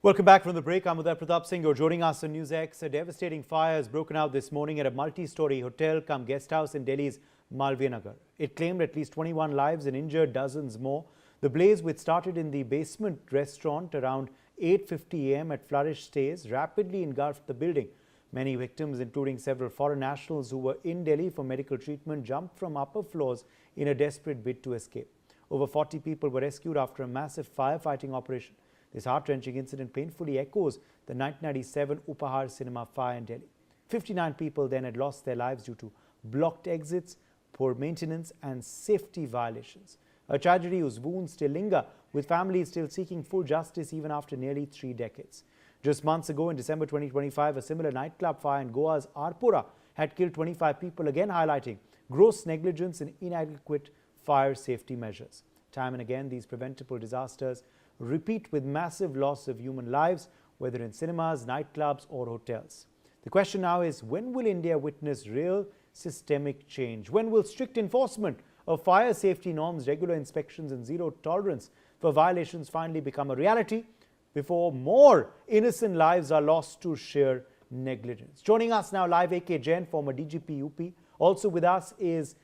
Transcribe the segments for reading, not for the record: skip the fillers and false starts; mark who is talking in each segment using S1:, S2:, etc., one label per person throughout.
S1: Welcome back from the break. I'm Uday Pratap Singh. You're joining us on NewsX. A devastating fire has broken out this morning at a multi-story hotel cum guest house in Delhi's Malviya Nagar. It claimed at least 21 lives and injured dozens more. The blaze, which started in the basement restaurant around 8:50 a.m. at Flourish Stays, rapidly engulfed the building. Many victims, including several foreign nationals who were in Delhi for medical treatment, jumped from upper floors in a desperate bid to escape. Over 40 people were rescued after a massive firefighting operation. This heart-wrenching incident painfully echoes the 1997 Upahar cinema fire in Delhi. 59 people then had lost their lives due to blocked exits, poor maintenance and safety violations. A tragedy whose wounds still linger, with families still seeking full justice even after nearly 3 decades. Just months ago, in December 2025, a similar nightclub fire in Goa's Arpura had killed 25 people, again highlighting gross negligence and inadequate fire safety measures. Time and again, these preventable disasters repeat with massive loss of human lives, whether in cinemas, nightclubs or hotels. The question now is, when will India witness real systemic change? When will strict enforcement of fire safety norms, regular inspections and zero tolerance for violations finally become a reality before more innocent lives are lost to sheer negligence? Joining us now live, A.K. Jain, former DGP UP. Also with us is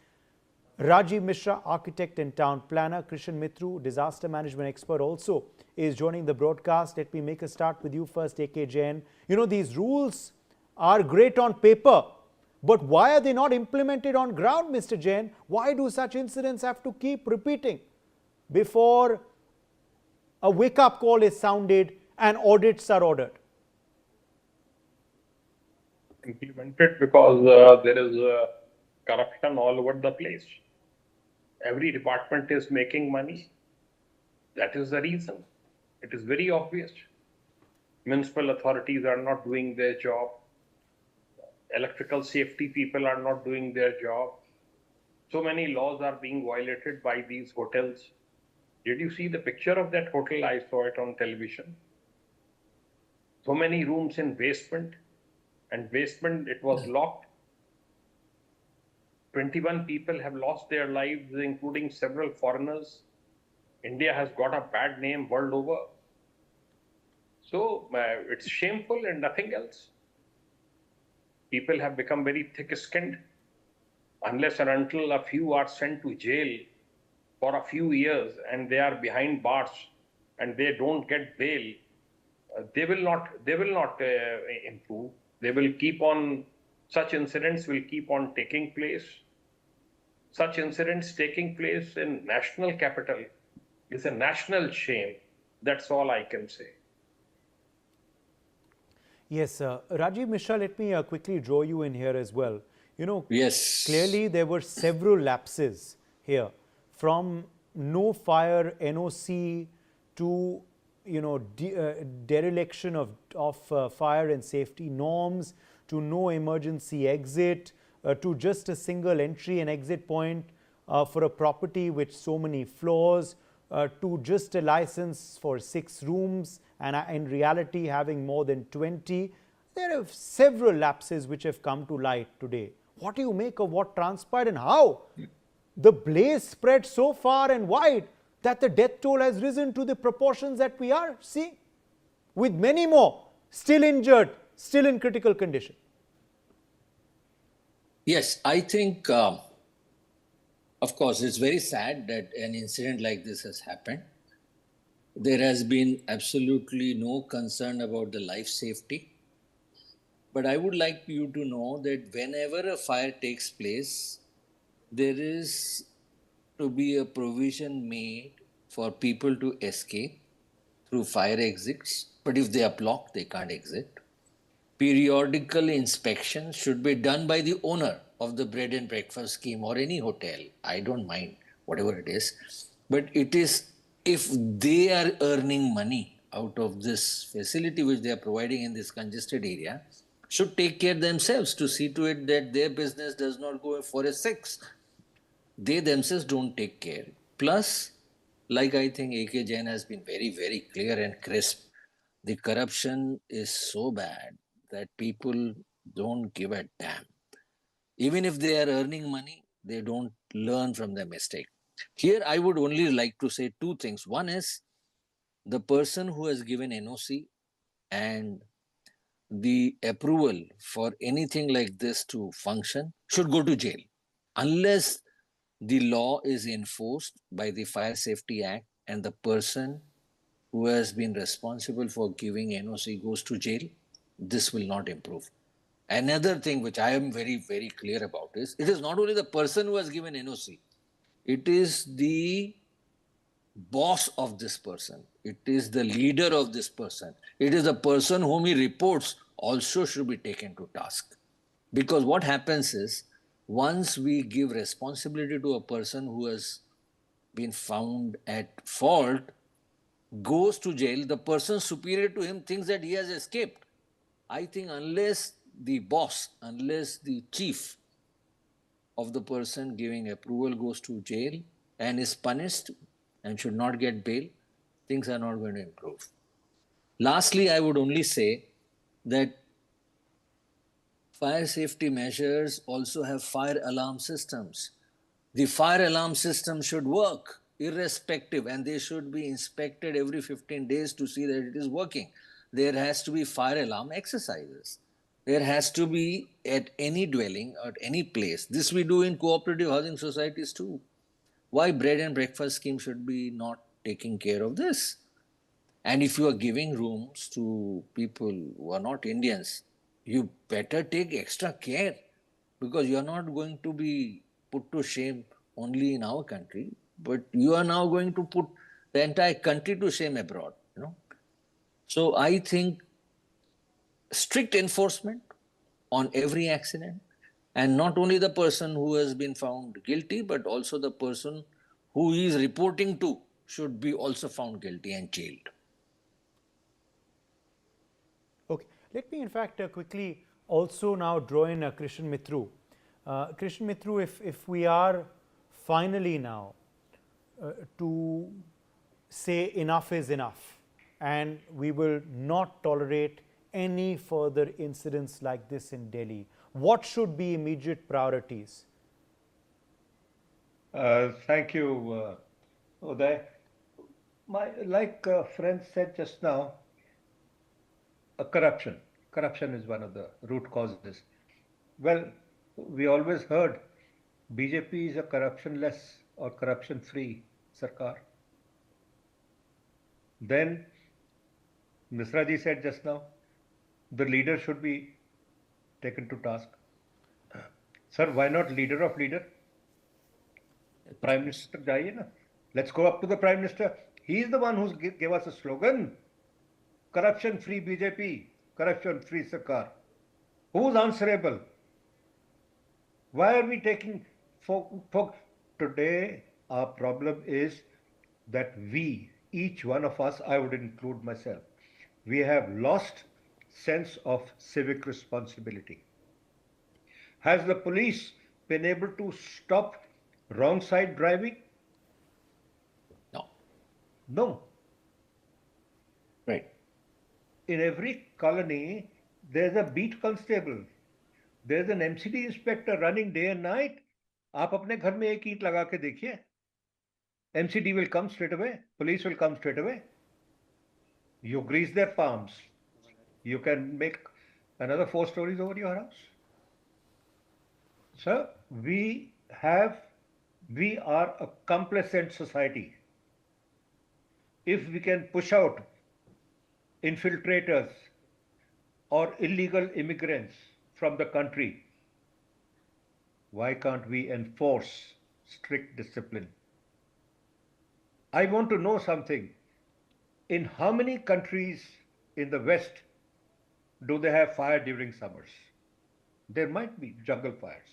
S1: Rajiv Mishra, architect and town planner. Krishan Mitru, disaster management expert, also is joining the broadcast. Let me make a start with you first, A.K. Jain. You know, these rules are great on paper, but why are they not implemented on ground, Mr. Jain? Why do such incidents have to keep repeating before a wake-up call is sounded and audits are ordered?
S2: Implemented because there is corruption all over the place. Every department is making money. That is the reason. It is very obvious. Municipal authorities are not doing their job. Electrical safety people are not doing their job. So many laws are being violated by these hotels. Did you see the picture of that hotel? I saw it on television. So many rooms in basement, and basement, it was locked. 21 people have lost their lives, including several foreigners. India has got a bad name world over. So it's shameful and nothing else. People have become very thick-skinned. Unless and until a few are sent to jail for a few years and they are behind bars and they don't get bail, they will not improve. They will keep on, such incidents will keep on taking place. Such incidents taking place in national capital is a national shame. That's all I can say.
S1: Yes, Rajiv Mishra, let me quickly draw you in here as well. You know,
S3: yes,
S1: clearly there were several lapses here, from no fire NOC to, you know, dereliction of fire and safety norms, to no emergency exit, to just a single entry and exit point for a property with so many floors, to just a license for 6 rooms and in reality having more than 20. There are several lapses which have come to light today. What do you make of what transpired, and how the blaze spread so far and wide that the death toll has risen to the proportions that we are seeing, with many more still injured, still in critical condition?
S3: yes, I think, of course, it's very sad that an incident like this has happened. There has been absolutely no concern about the life safety. But I would like you to know that whenever a fire takes place, there is to be a provision made for people to escape through fire exits. But if they are blocked, they can't exit. Periodical inspection should be done by the owner of the bread and breakfast scheme or any hotel. I don't mind, whatever it is. But it is, if they are earning money out of this facility which they are providing in this congested area, should take care themselves to see to it that their business does not go for a 6. They themselves don't take care. Plus, like I think A.K. Jain has been very, very clear and crisp, the corruption is so bad that people don't give a damn. Even if they are earning money, they don't learn from their mistake. Here, I would only like to say 2 things. One is, the person who has given NOC and the approval for anything like this to function should go to jail. Unless the law is enforced by the Fire Safety Act and the person who has been responsible for giving NOC goes to jail, this will not improve. Another thing which I am very, very clear about is it is not only the person who has given NOC, it is the boss of this person, it is the leader of this person, it is the person whom he reports also should be taken to task. Because what happens is, once we give responsibility to a person who has been found at fault, goes to jail, the person superior to him thinks that he has escaped. I think unless the boss, unless the chief of the person giving approval goes to jail and is punished and should not get bail, things are not going to improve. Lastly, I would only say that fire safety measures also have fire alarm systems. The fire alarm system should work irrespective, and they should be inspected every 15 days to see that it is working. There has to be fire alarm exercises. There has to be at any dwelling, at any place. This we do in cooperative housing societies too. Why bread and breakfast scheme should be not taking care of this? And if you are giving rooms to people who are not Indians, you better take extra care, because you are not going to be put to shame only in our country, but you are now going to put the entire country to shame abroad. So I think strict enforcement on every accident, and not only the person who has been found guilty, but also the person who he is reporting to should be also found guilty and jailed.
S1: Okay, let me in fact quickly also now draw in Krishan Mithru. Krishan Mithru, if we are finally now to say enough is enough and we will not tolerate any further incidents like this in Delhi, what should be immediate priorities?
S4: Thank you, Uday. Like friend said just now, corruption. Corruption is one of the root causes. Well, we always heard BJP is a corruption-less or corruption-free sarkar. Then Misra ji said just now, the leader should be taken to task. Sir, why not leader of leader? Prime Minister jaiye na. Let's go up to the Prime Minister. He is the one who gave us a slogan, corruption-free BJP, corruption-free sarkar. Who's answerable? Why are we taking today? Our problem is that we, each one of us, I would include myself, we have lost sense of civic responsibility. Has the police been able to stop wrong side driving?
S3: No.
S4: No.
S3: Right.
S4: In every colony, there's a beat constable. There's an MCD inspector running day and night. आप अपने घर में एक ईंट लगा के देखिए. MCD will come straight away. Police will come straight away. You grease their palms. You can make another 4 stories over your house. Sir, we are a complacent society. If we can push out infiltrators or illegal immigrants from the country, why can't we enforce strict discipline? I want to know something. In how many countries in the West do they have fire during summers? There might be jungle fires,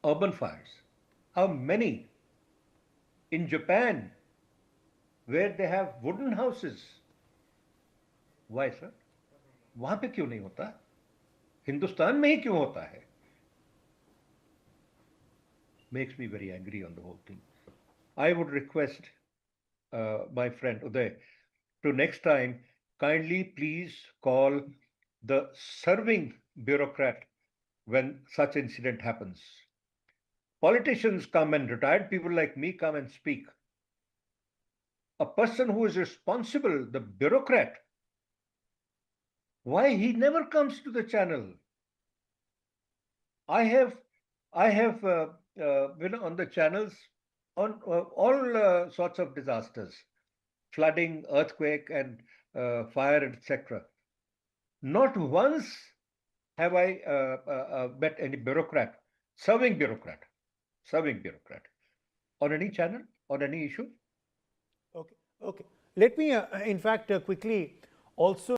S4: urban fires. How many? In Japan, where they have wooden houses. Why, sir? वहां पे क्यों नहीं होता? हिंदुस्तान में ही क्यों होता है? Makes me very angry on the whole thing. I would request my friend Uday to next time kindly please call the serving bureaucrat when such incident happens. Politicians come and retired people like me come and speak. A person who is responsible, the bureaucrat, Why he never comes to the channel? I have been on the channels on all sorts of disasters, flooding, earthquake, and fire, etc. Not once have I met any bureaucrat, serving bureaucrat, on any channel, on any issue.
S1: Okay, okay. Let me, in fact, quickly also